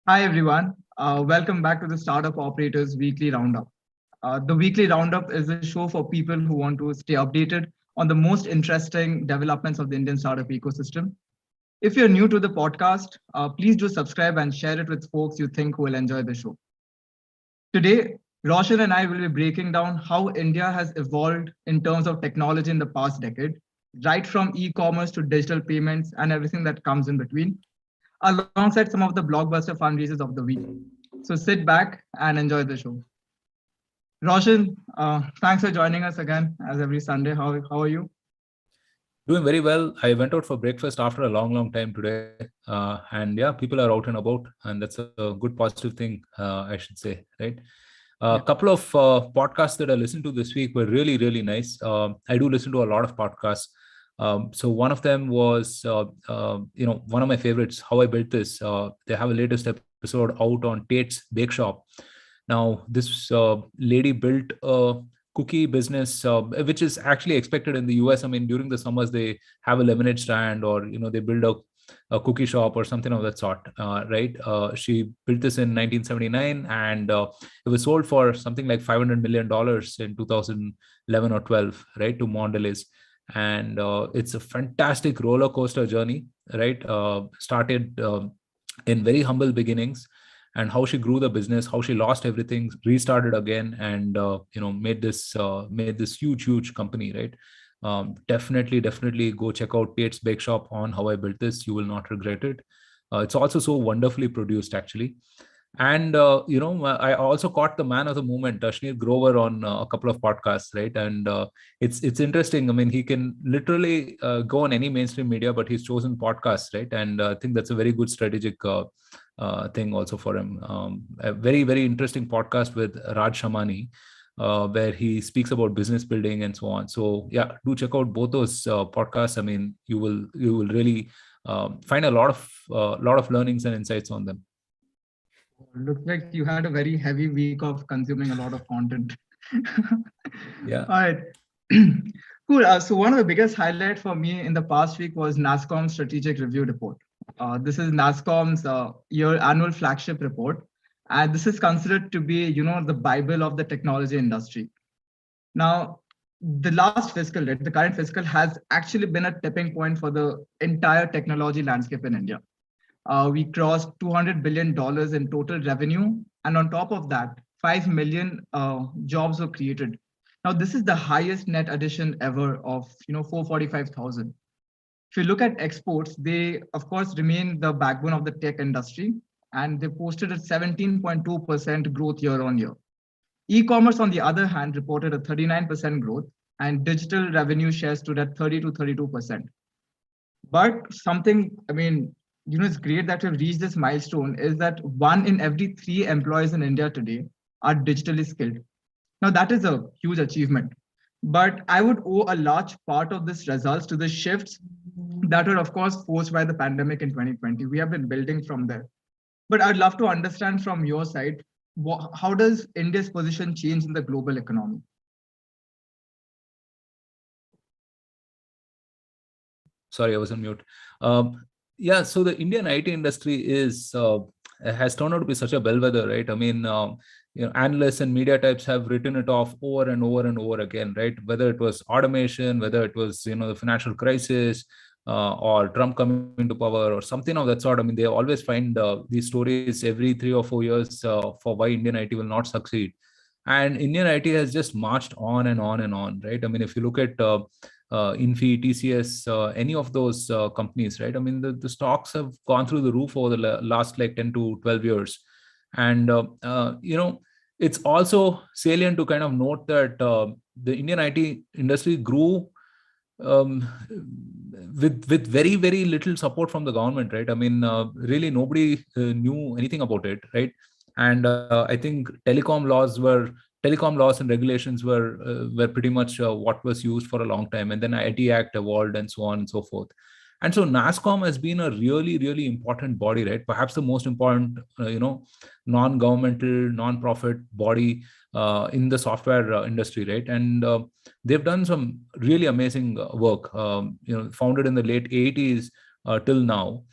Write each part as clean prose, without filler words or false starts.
Hi, everyone. Welcome back to the Startup Operators Weekly Roundup. The Weekly Roundup is a show for people who want to stay updated on the most interesting developments of the Indian startup ecosystem. If you're new to the podcast, please do subscribe and share it with folks you think will enjoy the show. Today, Roshan and I will be breaking down how India has evolved in terms of technology in the past decade, right from e commerce to digital payments and everything that comes in between, alongside some of the blockbuster fundraisers of the week. So sit back and enjoy the show. Roshan, thanks for joining us again as every Sunday. How are you? Doing very well. I went out for breakfast after a long time today. And yeah, people are out and about, and that's a good positive thing, I should say, right? A Yeah. couple of podcasts that I listened to this week were really nice. I do listen to a lot of podcasts. So one of them was, one of my favorites, How I Built This. They have a latest episode out on Tate's Bake Shop. Now, this lady built a cookie business, which is actually expected in the US. I mean, during the summers, they have a lemonade stand, or they build a cookie shop or something of that sort, right? She built this in 1979, and it was sold for something like $500 million in 2011 or 12, right, to Mondelez. And it's a fantastic roller coaster journey, right? Started in very humble beginnings, and how she grew the business, how she lost everything, restarted again, and made this huge company, right? Definitely go check out Tate's Bake Shop on How I Built This. You will not regret it. It's also so wonderfully produced, actually. And I also caught the man of the moment, Ashneer Grover, on a couple of podcasts, right? And it's interesting. I mean, he can literally go on any mainstream media, but he's chosen podcasts, right? And I think that's a very good strategic thing also for him. A very interesting podcast with Raj Shamani, where he speaks about business building and so on. So yeah, do check out both those podcasts. I mean, you will really find a lot of learnings and insights on them. Looks like you had a very heavy week of consuming a lot of content. Yeah. All right. Cool. So one of the biggest highlights for me in the past week was Nasscom's strategic review report. This is Nasscom's year annual flagship report, and this is considered to be, the Bible of the technology industry. Now, the last fiscal, right, the current fiscal has actually been a tipping point for the entire technology landscape in India. We crossed $200 billion in total revenue. And on top of that, 5 million jobs were created. Now, this is the highest net addition ever of 445,000. If you look at exports, they, of course, remain the backbone of the tech industry, and they posted a 17.2% growth year on year. E-commerce, on the other hand, reported a 39% growth, and digital revenue share stood at 30 to 32%. But something, I mean, it's great that we've reached this milestone is that one in every three employees in India today are digitally skilled. Now, that is a huge achievement. But I would owe a large part of this results to the shifts that were, of course, forced by the pandemic in 2020. We have been building from there. But I'd love to understand from your side, how does India's position change in the global economy? Sorry, I was on mute. Yeah, so the Indian IT industry has turned out to be such a bellwether, right? I mean, analysts and media types have written it off over and over again, right? Whether it was automation, whether it was the financial crisis, or Trump coming to power, or something of that sort. I mean, they always find these stories every 3 or 4 years for why Indian IT will not succeed. And Indian IT has just marched on and on, right? I mean, if you look at Infi, TCS, any of those companies, right? I mean, the stocks have gone through the roof over the last like 10 to 12 years. And, it's also salient to kind of note that the Indian IT industry grew um, with very little support from the government, right? I mean, really nobody knew anything about it, right? And I think telecom laws and regulations were pretty much what was used for a long time, and then IT Act evolved and so on and so forth. And so Nasscom has been a really important body, right? Perhaps the most important, non-governmental, non-profit body in the software industry, right? And they've done some really amazing work. Founded in the late 80s till now,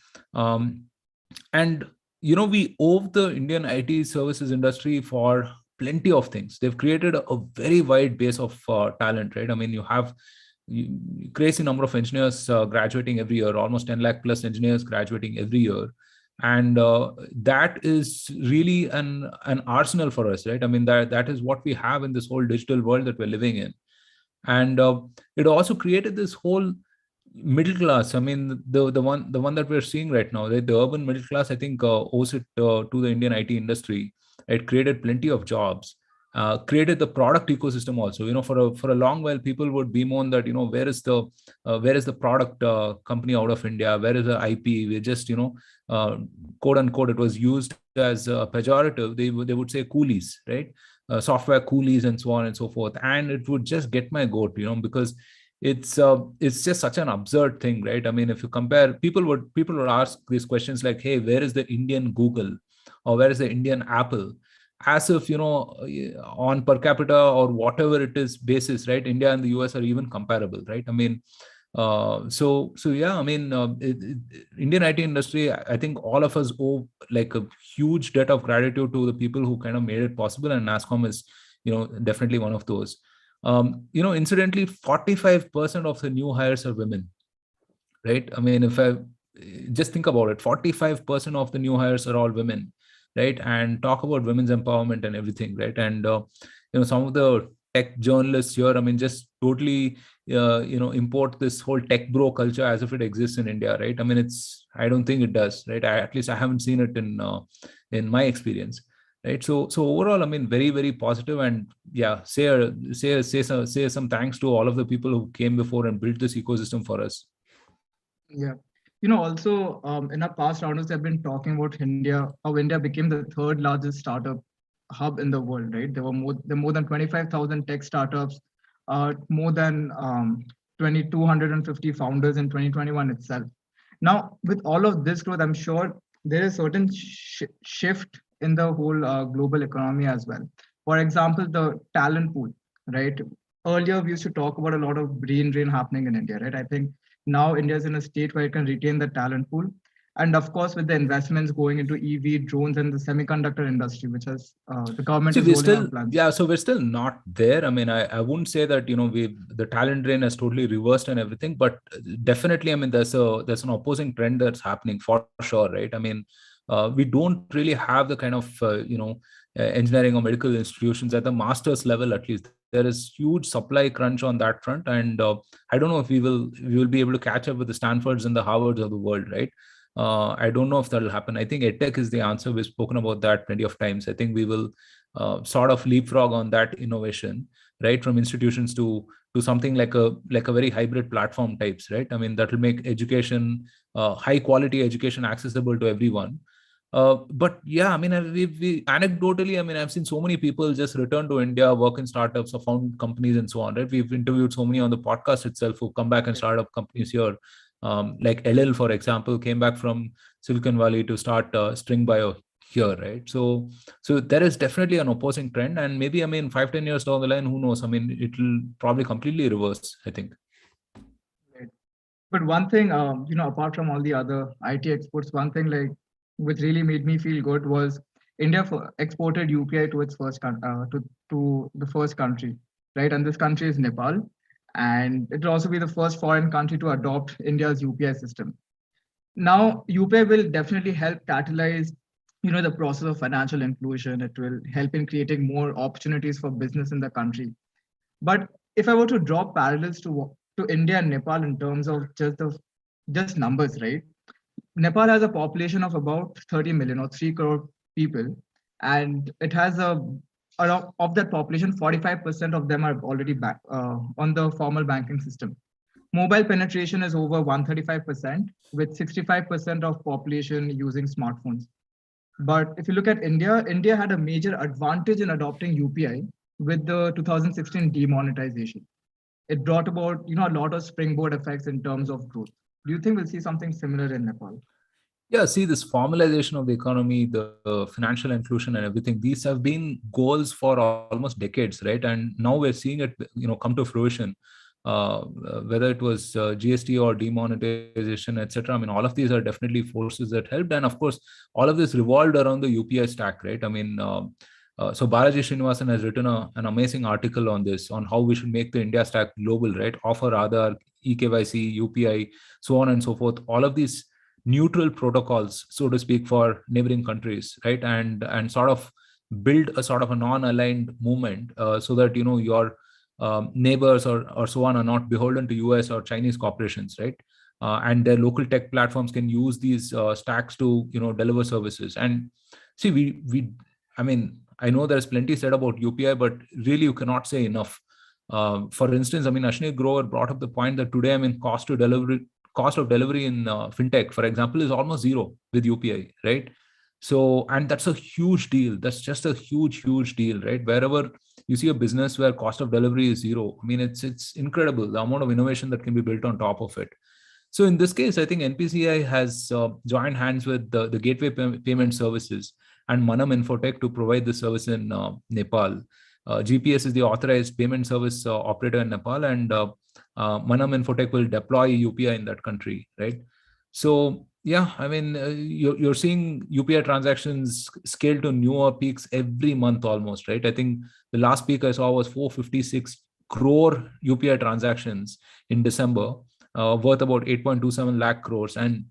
and we owe the Indian IT services industry for plenty of things. They've created a very wide base of talent, right? I mean, you have crazy number of engineers graduating every year, almost 10 lakh plus engineers graduating every year. And that is really an arsenal for us, right? I mean, that is what we have in this whole digital world that we're living in. And it also created this whole middle class. I mean, the one that we're seeing right now, the urban middle class, I think owes it to the Indian IT industry. It created plenty of jobs, created the product ecosystem also. For a long while, people would bemoan that, where is the product company out of India? Where is the IP? We just, uh, quote unquote, it was used as a pejorative. They would say coolies, right? Software coolies and so on and so forth. And it would just get my goat, because it's just such an absurd thing, right? I mean, if you compare, people would ask these questions like, hey, where is the Indian Google, or where is the Indian Apple? As if, on per capita or whatever it is basis, right, India and the US are even comparable, right? I mean, so yeah, I mean, Indian IT industry, I think all of us owe like a huge debt of gratitude to the people who kind of made it possible, and Nasscom is, definitely one of those. Incidentally, 45% of the new hires are women, right? I mean, if I just think about it, 45% of the new hires are all women, right? And talk about women's empowerment and everything, right? And some of the tech journalists here, I mean, just totally import this whole tech bro culture as if it exists in India, right? I mean, I don't think it does, right? At least I haven't seen it in my experience, right? So overall, I mean, very, very positive. And yeah, say some thanks to all of the people who came before and built this ecosystem for us. Yeah. Also, in our past rounds, I've been talking about India, how India became the third largest startup hub in the world, right? There are more than 25,000 tech startups, more than 2,250 founders in 2021 itself. Now, with all of this growth, I'm sure there is certain shift in the whole global economy as well. For example, the talent pool, right? Earlier, we used to talk about a lot of brain drain happening in India, right? I think now India is in a state where it can retain the talent pool. And of course, with the investments going into EV, drones, and the semiconductor industry, which has the government See, is we're rolling still, out plans. yeah, so we're still not there. I mean, I wouldn't say that, the talent drain has totally reversed and everything, but definitely, I mean, there's an opposing trend that's happening for sure, right? I mean, we don't really have the kind of, engineering or medical institutions at the master's level, at least. There is huge supply crunch on that front. And I don't know if we will be able to catch up with the Stanfords and the Harvards of the world, right? I don't know if that'll happen. I think EdTech is the answer. We've spoken about that plenty of times. I think we will sort of leapfrog on that innovation, right, from institutions to something like a very hybrid platform types, right? I mean, that will make education, high quality education, accessible to everyone. But yeah, I mean, we anecdotally, I mean, I've seen so many people just return to India, work in startups or found companies and so on, right? We've interviewed so many on the podcast itself who come back and start up companies here. Like LL, for example, came back from Silicon Valley to start String Bio here, right? So there is definitely an opposing trend. And maybe, I mean, 5-10 years down the line, who knows? I mean, it will probably completely reverse, I think. Right. But one thing, apart from all the other IT exports, one thing like which really made me feel good was India exported UPI to its to the first country, right? And this country is Nepal, and it will also be the first foreign country to adopt India's UPI system. Now, UPI will definitely help catalyze, the process of financial inclusion. It will help in creating more opportunities for business in the country. But if I were to draw parallels to India and Nepal in terms of just numbers, right? Nepal has a population of about 30 million or 3 crore people, and it has of that population, 45% of them are already back on the formal banking system. Mobile penetration is over 135%, with 65% of population using smartphones. But if you look at India, India had a major advantage in adopting UPI with the 2016 demonetization. It brought about, a lot of springboard effects in terms of growth. Do you think we'll see something similar in Nepal? Yeah, see, this formalization of the economy, the financial inclusion and everything, these have been goals for almost decades, right? And now we're seeing it, come to fruition. whether it was GST or demonetization, etc. I mean, all of these are definitely forces that helped. And of course, all of this revolved around the UPI stack, right? I mean, so Balaji Srinivasan has written an amazing article on this, on how we should make the India stack global, right? Offer Aadhaar, eKYC, UPI, so on and so forth. All of these neutral protocols, so to speak, for neighboring countries, right? And sort of build a sort of a non-aligned movement, so that your neighbors or so on are not beholden to US or Chinese corporations, right? And their local tech platforms can use these stacks to deliver services. And see, I mean, I know there's plenty said about UPI, but really you cannot say enough. For instance, I mean, Ashni Grover brought up the point that today, I mean, cost of delivery in fintech, for example, is almost zero with UPI, right? So, and that's a huge deal. That's just a huge deal, right? Wherever you see a business where cost of delivery is zero, I mean, it's incredible the amount of innovation that can be built on top of it. So in this case, I think NPCI has joined hands with the gateway payment services and Manam Infotech to provide the service in Nepal. GPS is the authorized payment service operator in Nepal, and Manam Infotech will deploy UPI in that country, right? So yeah, I mean, you're seeing UPI transactions scale to newer peaks every month almost, right? I think the last peak I saw was 456 crore UPI transactions in December, worth about 8.27 lakh crores, and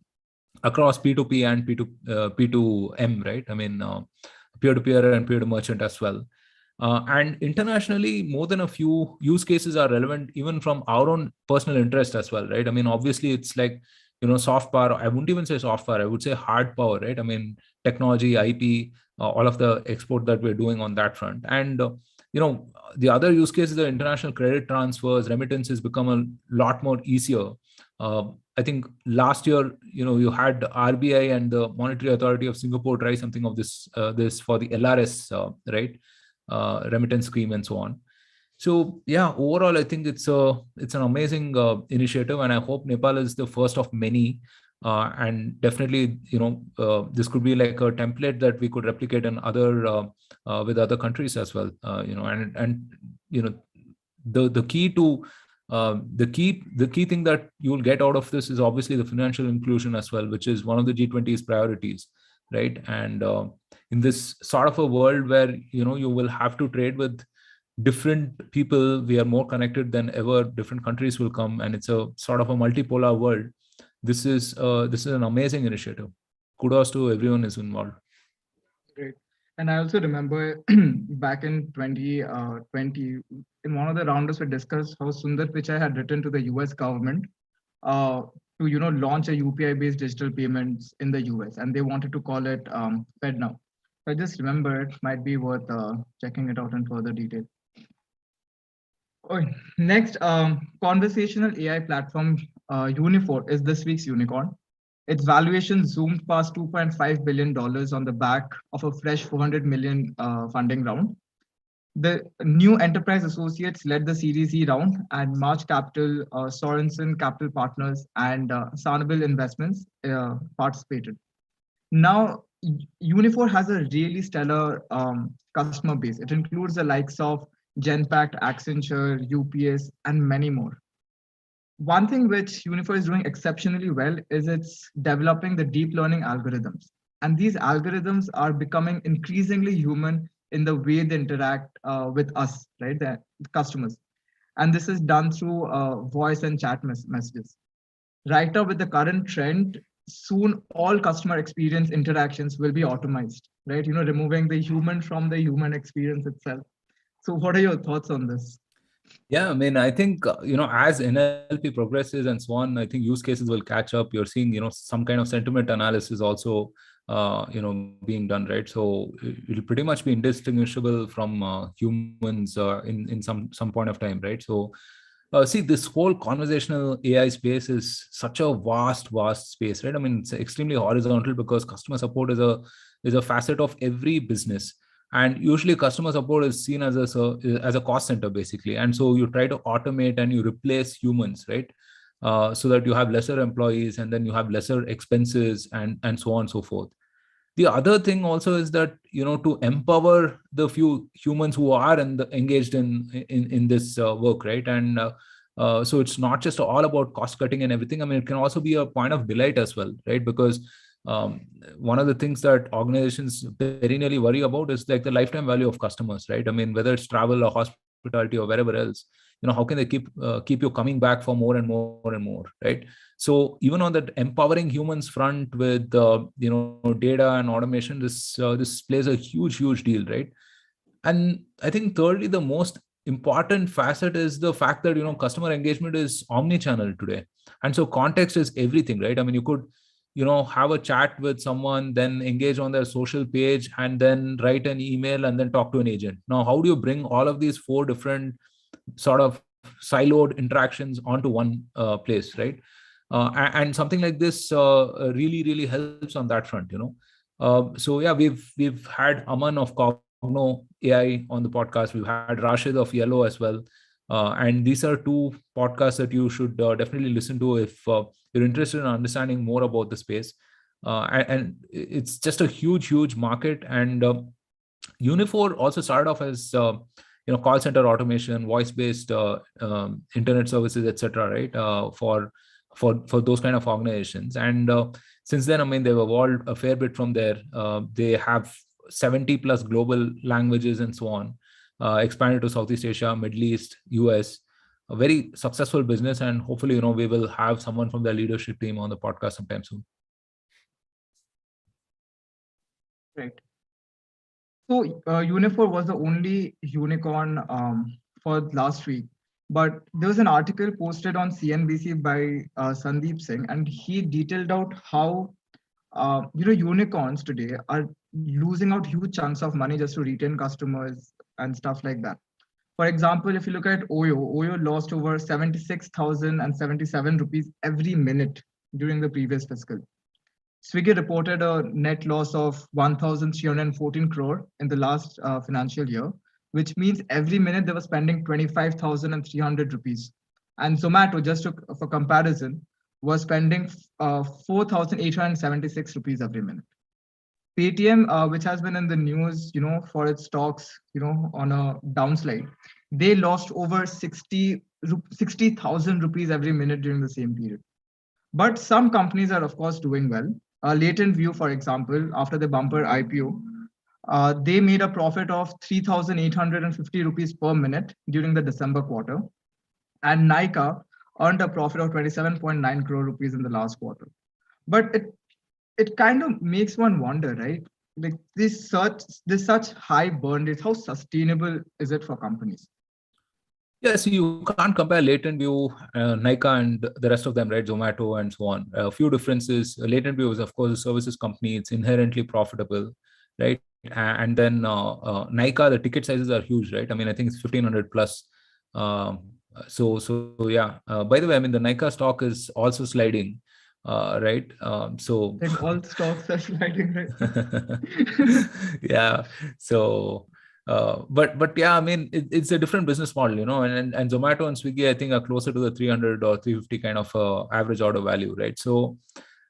across P2P and P2M, right? I mean, peer-to-peer and peer-to-merchant as well. And internationally, more than a few use cases are relevant even from our own personal interest as well, right? I mean, obviously, it's like, soft power. I wouldn't even say soft power. I would say hard power, right? I mean, technology, IP, all of the export that we're doing on that front. And, the other use cases are international credit transfers, remittances become a lot more easier. I think last year, you had RBI and the Monetary Authority of Singapore try something of this for the LRS, right? Remittance scheme and so on. So yeah, overall, I think it's an amazing initiative, and I hope Nepal is the first of many. And definitely, this could be like a template that we could replicate in with other countries as well. The key to the key thing that you will get out of this is obviously the financial inclusion as well, which is one of the G20's priorities, right? And in this sort of a world where you will have to trade with different people, we are more connected than ever. Different countries will come, and it's a sort of a multipolar world. This is an amazing initiative. Kudos to everyone who's involved. Great. And I also remember back in 2020, in one of the roundups, we discussed how Sundar Pichai had written to the US government to launch a UPI-based digital payments in the US, and they wanted to call it FedNow. So I just remember it might be worth checking it out in further detail. Okay. Next, conversational AI platform Unifor is this week's unicorn. Its valuation zoomed past $2.5 billion on the back of a fresh 400 million funding round. The new enterprise associates led the Series E round, and March Capital, Sorensen Capital Partners, and Sarnabil Investments participated. Now, Unifor has a really stellar customer base. It includes the likes of Genpact, Accenture, UPS, and many more. One thing which Unifor is doing exceptionally well is it's developing the deep learning algorithms. And these algorithms are becoming increasingly human in the way they interact with us, right, the customers. And this is done through voice and chat messages. Right now, with the current trend, soon all customer experience interactions will be automated, right? Removing the human from the human experience itself. So what are your thoughts on this? Yeah, I mean, I think, as NLP progresses and so on, I think use cases will catch up. You're seeing, some kind of sentiment analysis also, being done, right? So it'll pretty much be indistinguishable from humans in some point of time, right? So see, this whole conversational AI space is such a vast space, right? I mean, it's extremely horizontal because customer support is a facet of every business. And usually customer support is seen as a cost center, basically. And so you try to automate and you replace humans, right? So that you have lesser employees, and then you have lesser expenses, and so on and so forth. The other thing also is that, to empower the few humans who are engaged in this work, right? And So it's not just all about cost cutting and everything. I mean, it can also be a point of delight as well, right? Because um, one of the things that organizations perennially worry about is like the lifetime value of customers, right? I mean, whether it's travel or hospitality or wherever else, how can they keep you coming back for more and more and more, right? So even on that empowering humans front with data and automation, this plays a huge deal, right? And I think thirdly, the most important facet is the fact that customer engagement is omni-channel today, and so context is everything, right? I mean, you could have a chat with someone, then engage on their social page, and then write an email and then talk to an agent. Now, how do you bring all of these four different sort of siloed interactions onto one place, right? And something like this really helps on that front. So yeah, we've had Aman of Cogno AI on the podcast. We've had Rashid of Yellow as well. And these are two podcasts that you should definitely listen to if you're interested in understanding more about the space. And it's just a huge market. And Unifor also started off as call center automation, voice-based internet services, etc. Right, for those kind of organizations. And since then, I mean, they've evolved a fair bit from there. They have 70 plus global languages and so on. Expanded to Southeast Asia, Middle East, US. A very successful business, and hopefully, we will have someone from their leadership team on the podcast sometime soon. Right. So Unifor was the only unicorn for last week, but there was an article posted on CNBC by Sandeep Singh, and he detailed out how unicorns today are losing out huge chunks of money just to retain customers and stuff like that. For example, if you look at Oyo lost over 76,077 rupees every minute during the previous fiscal. Swiggy reported a net loss of 1,314 crore in the last financial year, which means every minute they were spending 25,300 rupees. And Zomato, just for comparison, was spending 4,876 rupees every minute. Paytm, which has been in the news, for its stocks, on a downslide, they lost over 60,000 rupees every minute during the same period. But some companies are, of course, doing well. Latent View, for example, after the bumper IPO, they made a profit of 3,850 rupees per minute during the December quarter. And Nykaa earned a profit of 27.9 crore rupees in the last quarter. But it kind of makes one wonder, right? Like this such high burn rates, how sustainable is it for companies? Yeah, so you can't compare Latent View, Nykaa, and the rest of them, right? Zomato and so on. A few differences. Latent View is, of course, a services company. It's inherently profitable, right? And then Nykaa, the ticket sizes are huge, right? I mean, I think it's 1,500 plus. So yeah. By the way, I mean, the Nykaa stock is also sliding, right? So like all stocks are sliding, right? Yeah. So. But yeah, I mean, it's a different business model, and Zomato and Swiggy, I think, are closer to the 300 or 350 kind of average order value, right? So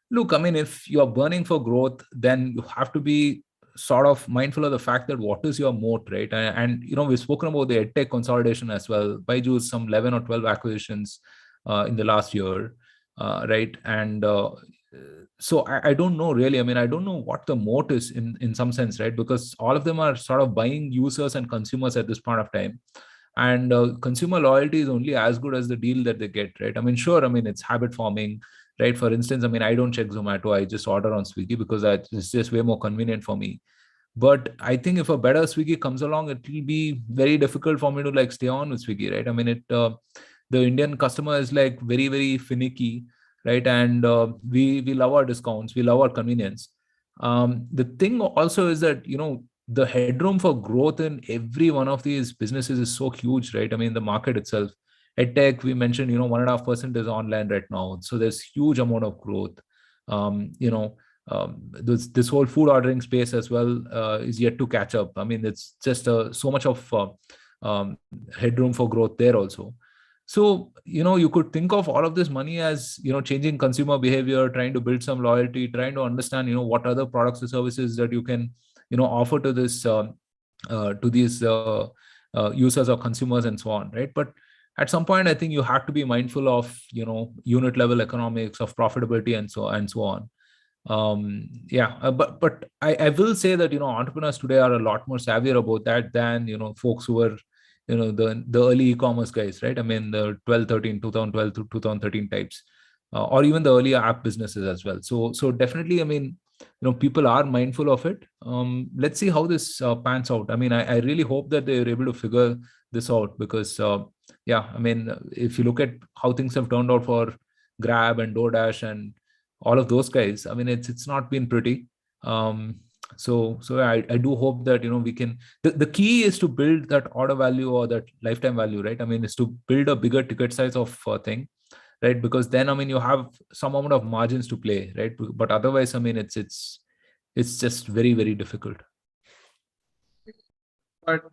look, I mean, if you are burning for growth, then you have to be sort of mindful of the fact that what is your moat, right? And we've spoken about the edtech consolidation as well. Byju's some 11 or 12 acquisitions in the last year, right? And so I don't know really. I mean, I don't know what the moat is in some sense, right? Because all of them are sort of buying users and consumers at this point of time. And consumer loyalty is only as good as the deal that they get, right? I mean, sure, I mean, it's habit forming, right? For instance, I mean, I don't check Zomato. I just order on Swiggy because it's just way more convenient for me. But I think if a better Swiggy comes along, it will be very difficult for me to like stay on with Swiggy, right? I mean, the Indian customer is like very finicky, right? And we love our discounts, we love our convenience. The thing also is that the headroom for growth in every one of these businesses is so huge, right? I mean, the market itself, edtech, we mentioned, 1.5% is online right now, so there's huge amount of growth. This whole food ordering space as well is yet to catch up. I mean, it's just so much of headroom for growth there also. So, you could think of all of this money as, changing consumer behavior, trying to build some loyalty, trying to understand, what other products or services that you can, offer to this, to these users or consumers and so on, right? But at some point, I think you have to be mindful of, unit level economics, of profitability, and so on. But I will say that, entrepreneurs today are a lot more savvier about that than, folks who were, the early e-commerce guys, right? I mean, the 2012 to 2013 types, or even the earlier app businesses as well. So definitely, I mean, people are mindful of it. Let's see how this pans out. I mean, I really hope that they're able to figure this out, because I mean, if you look at how things have turned out for Grab and DoorDash and all of those guys, I mean, it's not been pretty. I do hope that, we can, the key is to build that order value or that lifetime value, right? I mean, is to build a bigger ticket size of thing, right? Because then, I mean, you have some amount of margins to play, right? But otherwise, I mean, it's just very, very difficult. But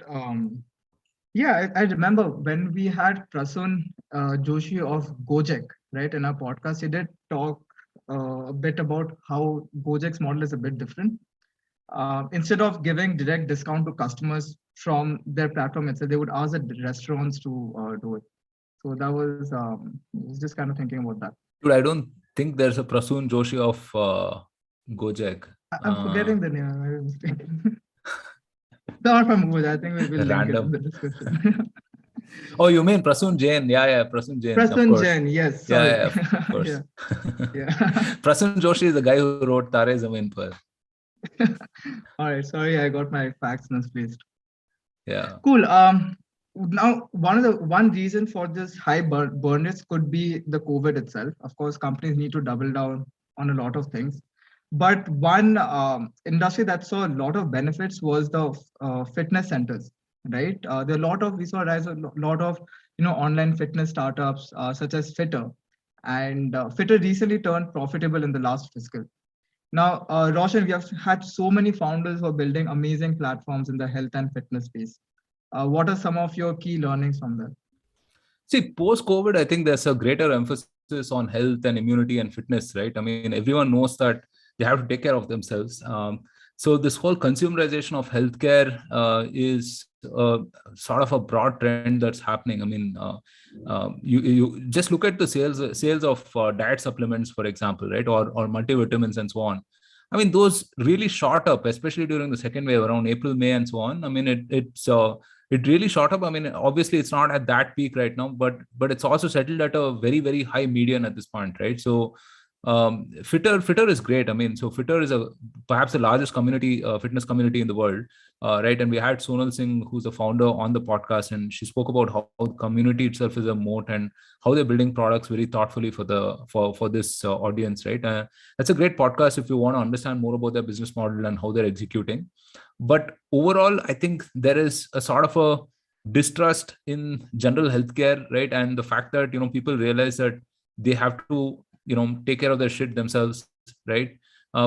yeah, I remember when we had Prasun Joshi of Gojek, right, in our podcast, he did talk a bit about how Gojek's model is a bit different. Instead of giving direct discount to customers from their platform itself, they would ask the restaurants to do it. So that was just kind of thinking about that. Dude, I don't think there's a Prasun Joshi of Gojek. I'm forgetting the name. I'm mistaken. Not from Gojek. I think we will link it in the description. Oh, you mean Prasun Jain? Yeah, Prasun Jain. Prasun Jain, yes. Sorry. Yeah, of course. yeah. Prasun Joshi is the guy who wrote Tare Zameen Par. All right, sorry, I got my facts misplaced. Yeah. Cool. Now one reason for this high burn rates could be the COVID itself. Of course, companies need to double down on a lot of things. But one industry that saw a lot of benefits was the fitness centers, right? There are we saw rise a lot of online fitness startups such as Fitter, and Fitter recently turned profitable in the last fiscal. Now, Roshan, we have had so many founders who are building amazing platforms in the health and fitness space. What are some of your key learnings from that? See, post-COVID, I think there's a greater emphasis on health and immunity and fitness, right? I mean, everyone knows that they have to take care of themselves. So this whole consumerization of healthcare is sort of a broad trend that's happening. I mean, you just look at the sales of diet supplements, for example, right, or multivitamins and so on. I mean, those really shot up, especially during the second wave around April, May, and so on. I mean, it really shot up. I mean, obviously, it's not at that peak right now, but it's also settled at a very, very high median at this point, right? So Fitter is great. I mean, so Fitter is perhaps the largest community, fitness community in the world, right? And we had Sonal Singh, who's the founder, on the podcast, and she spoke about how the community itself is a moat and how they're building products very thoughtfully for this audience, right? That's a great podcast if you want to understand more about their business model and how they're executing. But overall, I think there is a sort of a distrust in general healthcare, right? And the fact that people realize that they have to take care of their shit themselves, right?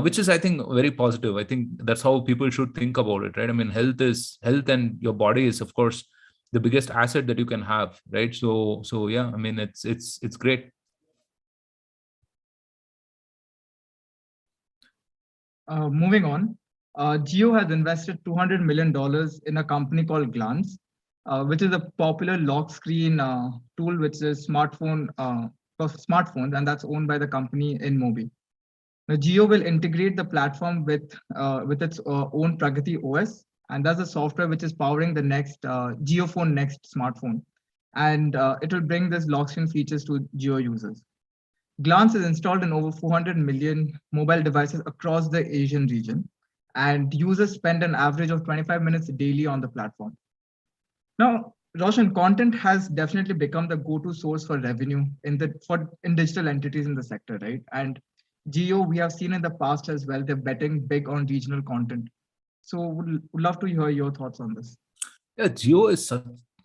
Which is, I think, very positive. I think that's how people should think about it, right? I mean, health and your body is, of course, the biggest asset that you can have, right? So yeah, I mean, it's great. Moving on, Jio has invested $200 million in a company called Glance, which is a popular lock screen tool, which is smartphones, and that's owned by the company InMobi. Now, Jio will integrate the platform with its own Pragati OS, and that's the software which is powering the next JioPhone Next smartphone, and it will bring this lock screen features to Jio users. Glance is installed in over 400 million mobile devices across the Asian region, and users spend an average of 25 minutes daily on the platform. Now, Roshan, content has definitely become the go-to source for revenue in digital entities in the sector, right? And Jio, we have seen in the past as well, they're betting big on regional content. So would love to hear your thoughts on this. Yeah, Jio is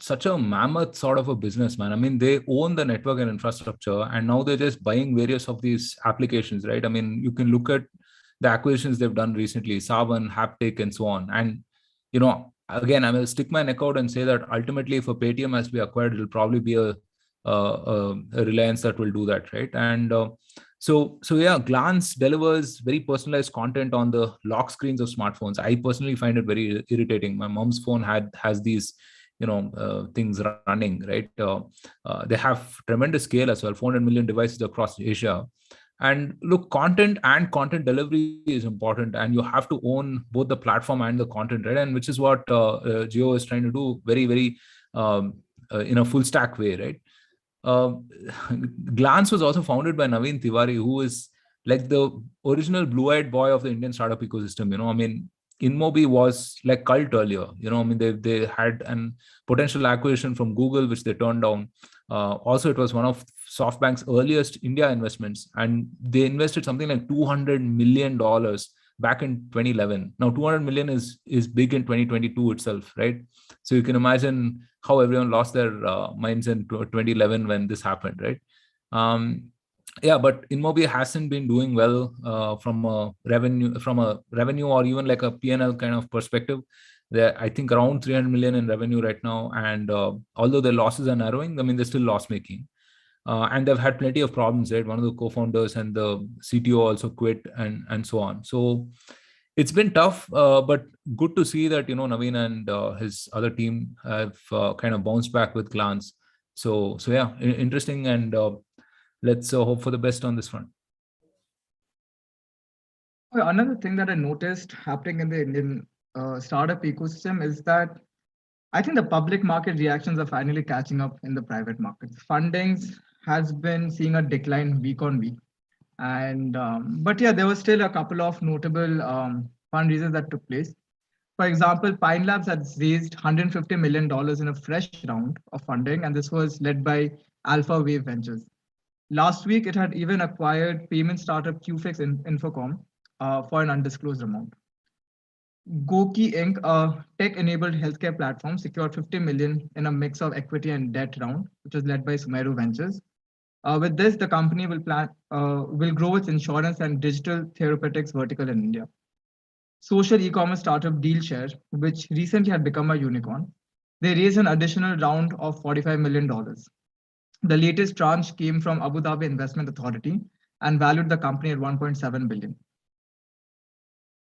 such a mammoth sort of a business, man. I mean, they own the network and infrastructure, and now they're just buying various of these applications, right? I mean, you can look at the acquisitions they've done recently, Savan, Haptic, and so on. And, again, I will stick my neck out and say that ultimately, if a Paytm has to be acquired, it'll probably be a Reliance that will do that, right? And so yeah, Glance delivers very personalized content on the lock screens of smartphones. I personally find it very irritating. My mom's phone has these things running, right? They have tremendous scale as well, 400 million devices across Asia. And look, content and content delivery is important, and you have to own both the platform and the content, right? And which is what Jio is trying to do very, very in a full stack way, right? Uh, Glance was also founded by Naveen Tiwari, who is like the original blue-eyed boy of the Indian startup ecosystem. I mean, InMobi was like cult earlier. I mean, they had an potential acquisition from Google, which they turned down. Also, it was one of SoftBank's earliest India investments, and they invested something like $200 million back in 2011. Now, 200 million is big in 2022 itself, right? So you can imagine how everyone lost their minds in 2011 when this happened, right? Yeah, but InMobi hasn't been doing well from a revenue or even like a P&L kind of perspective. They're, I think, around 300 million in revenue right now, and although their losses are narrowing, I mean, they're still loss making. And they've had plenty of problems, right? One of the co-founders and the CTO also quit, and so on. So it's been tough, but good to see that Naveen and his other team have kind of bounced back with Glance. So yeah, interesting, and let's hope for the best on this front. Another thing that I noticed happening in the Indian startup ecosystem is that I think the public market reactions are finally catching up in the private markets. Fundings has been seeing a decline week on week. And but yeah, there was still a couple of notable fundraisers that took place. For example, Pine Labs has raised $150 million in a fresh round of funding, and this was led by Alpha Wave Ventures. Last week, it had even acquired payment startup QFix Infocom for an undisclosed amount. Goki Inc., a tech-enabled healthcare platform, secured 50 million in a mix of equity and debt round, which was led by Sumeru Ventures. With this, the company will grow its insurance and digital therapeutics vertical in India. Social e-commerce startup Dealshare, which recently had become a unicorn, they raised an additional round of $45 million. The latest tranche came from Abu Dhabi Investment Authority and valued the company at 1.7 billion.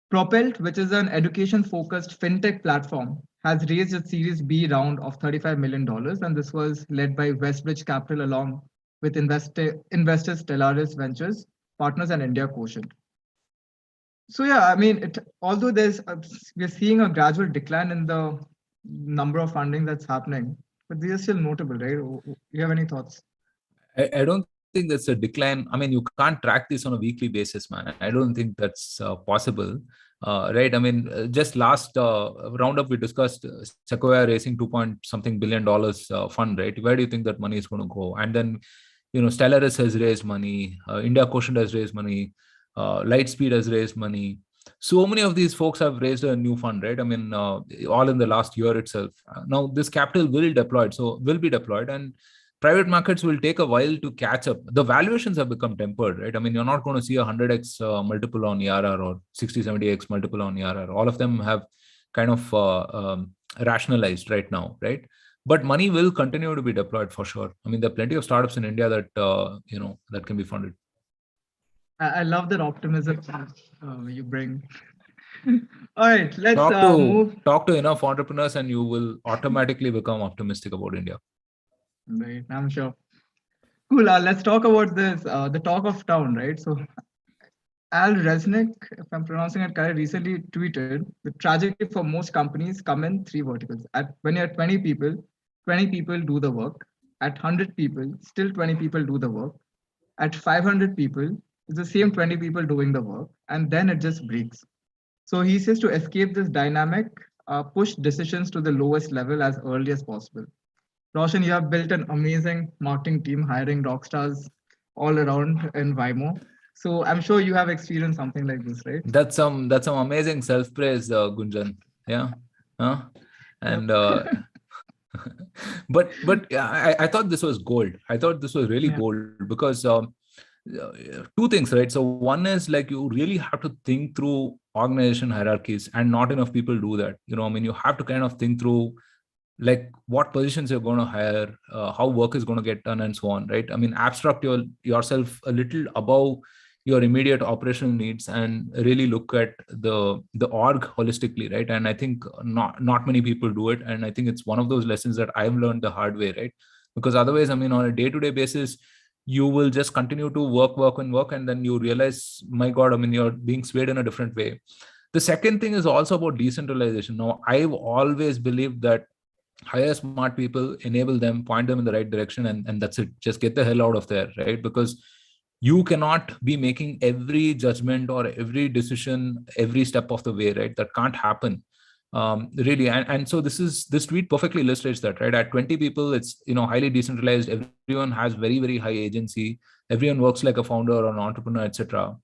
Propelled, which is an education-focused fintech platform, has raised its Series B round of $35 million, and this was led by Westbridge Capital along with investors Stellaris Ventures, Partners, and India Quotient. So yeah, I mean, although we're seeing a gradual decline in the number of funding that's happening, but these are still notable, right? Do you have any thoughts? I don't think that's a decline. I mean, you can't track this on a weekly basis, man. I don't think that's possible. Right? I mean, just last roundup we discussed Sequoia raising 2 point something billion fund, right? Where do you think that money is going to go? And then, Stellaris has raised money, India Quotient has raised money, Lightspeed has raised money. So many of these folks have raised a new fund, right? I mean, all in the last year itself. Now, this capital will be deployed, and private markets will take a while to catch up. The valuations have become tempered, right? I mean, you're not going to see a 100x multiple on ERR or 60-70x multiple on ERR. All of them have kind of rationalized right now, right? But money will continue to be deployed for sure. I mean, there are plenty of startups in India that that can be funded. I love that optimism you bring. All right, let's move. Talk to enough entrepreneurs, and you will automatically become optimistic about India. Right, I'm sure. Cool. Let's talk about this. The talk of town, right? So, Al Resnick, if I'm pronouncing it correctly, recently tweeted the tragedy for most companies come in three verticals. When you're 20 people do the work. At 100 people, still 20 people do the work. At 500 people, it's the same 20 people doing the work, and then it just breaks. So he says to escape this dynamic, push decisions to the lowest level as early as possible. Roshan, you have built an amazing marketing team, hiring rock stars all around in Vimo. So I'm sure you have experienced something like this, right? That's some amazing self-praise, Gunjan. Yeah. And but I thought this was gold. I thought this was really gold because two things, right? So one is like you really have to think through organization hierarchies, and not enough people do that. I mean, you have to kind of think through like what positions you're going to hire, how work is going to get done, and so on, right? I mean, abstract yourself a little above your immediate operational needs and really look at the org holistically, right? And I think not many people do it, and I think it's one of those lessons that I've learned the hard way, right? Because otherwise, I mean, on a day-to-day basis, you will just continue to work, and then you realize, my God, I mean, you're being swayed in a different way. The second thing is also about decentralization. Now, I've always believed that hire smart people, enable them, point them in the right direction, and that's it. Just get the hell out of there, right? Because you cannot be making every judgment or every decision every step of the way, right? That can't happen. Really. And so this tweet perfectly illustrates that, right? At 20 people, it's, highly decentralized. Everyone has very, very high agency. Everyone works like a founder or an entrepreneur, etc.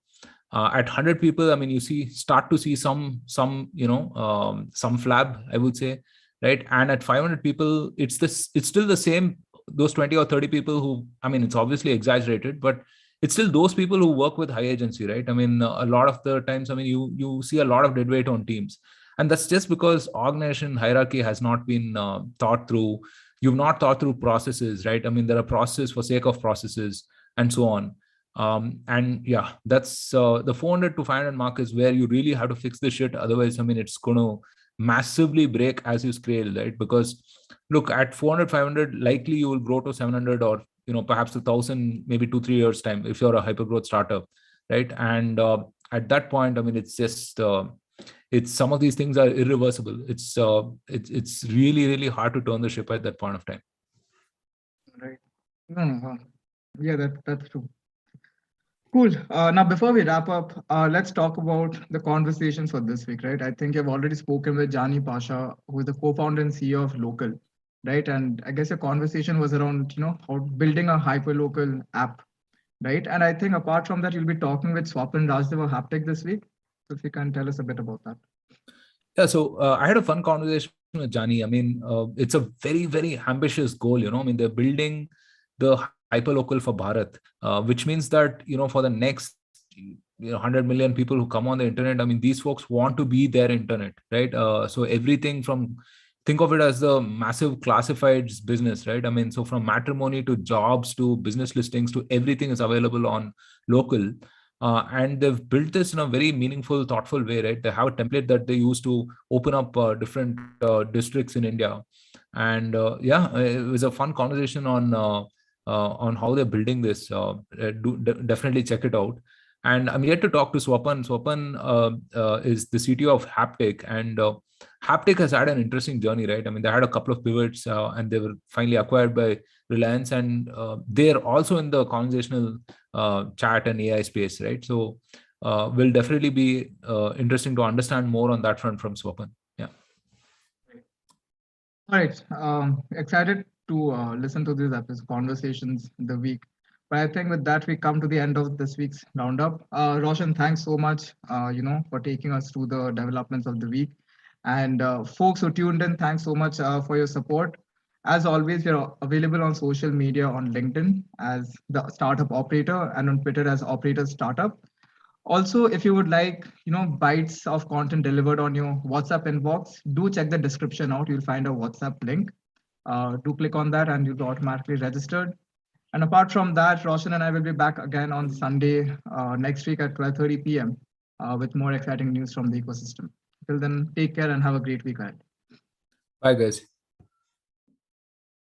At 100 people, I mean, you start to see some flab, I would say, right? And at 500 people, it's still the same. Those 20 or 30 people who, I mean, it's obviously exaggerated, but it's still those people who work with high agency, right? I mean, a lot of the times, I mean, you see a lot of dead weight on teams, and that's just because organization hierarchy has not been thought through. You've not thought through processes, right? I mean, there are processes for sake of processes and so on. And yeah, that's the 400 to 500 mark is where you really have to fix this shit. Otherwise, I mean, it's going to massively break as you scale, right? Because look, at 400, 500, likely you will grow to 700 or, perhaps 1,000, maybe 2-3 years time if you're a hyper growth startup, right? And at that point, I mean, it's just, it's some of these things are irreversible. It's really, really hard to turn the ship at that point of time. Right. No. Yeah, that's true. Cool. Now, before we wrap up, let's talk about the conversations for this week, right? I think you've already spoken with Jani Pasha, who is the co-founder and CEO of Local, right? And I guess your conversation was around, how building a hyper-local app, right? And I think apart from that, you'll be talking with Swapan Rajdev of Haptech this week. So if you can tell us a bit about that. Yeah, so I had a fun conversation with Jani. I mean, it's a very, very ambitious goal. I mean, they're building the hyperlocal for Bharat, which means that, for the next 100 million people who come on the internet, I mean, these folks want to be their internet, right? So everything from, think of it as the massive classifieds business, right? I mean, so from matrimony to jobs to business listings to everything is available on local. And they've built this in a very meaningful, thoughtful way, right? They have a template that they use to open up different districts in India. And yeah, it was a fun conversation on how they're building this. Definitely check it out. And I'm yet to talk to Swapan. Swapan is the CTO of Haptech, and Haptech has had an interesting journey, right? I mean, they had a couple of pivots, and they were finally acquired by Reliance, and they're also in the conversational chat and AI space, right? So will definitely be interesting to understand more on that front from Swapan. Yeah. All right. Excited to listen to these episodes, conversations the week. But I think with that, we come to the end of this week's roundup. Roshan, thanks so much, for taking us through the developments of the week. And folks who tuned in, thanks so much for your support. As always, we're available on social media on LinkedIn as the Startup Operator and on Twitter as Operator Startup. Also, if you would like, bites of content delivered on your WhatsApp inbox, do check the description out. You'll find a WhatsApp link. Do click on that and you'll be automatically registered. And apart from that, Roshan and I will be back again on Sunday next week at 12:30 p.m. With more exciting news from the ecosystem. Till then, take care and have a great week ahead. Bye, guys.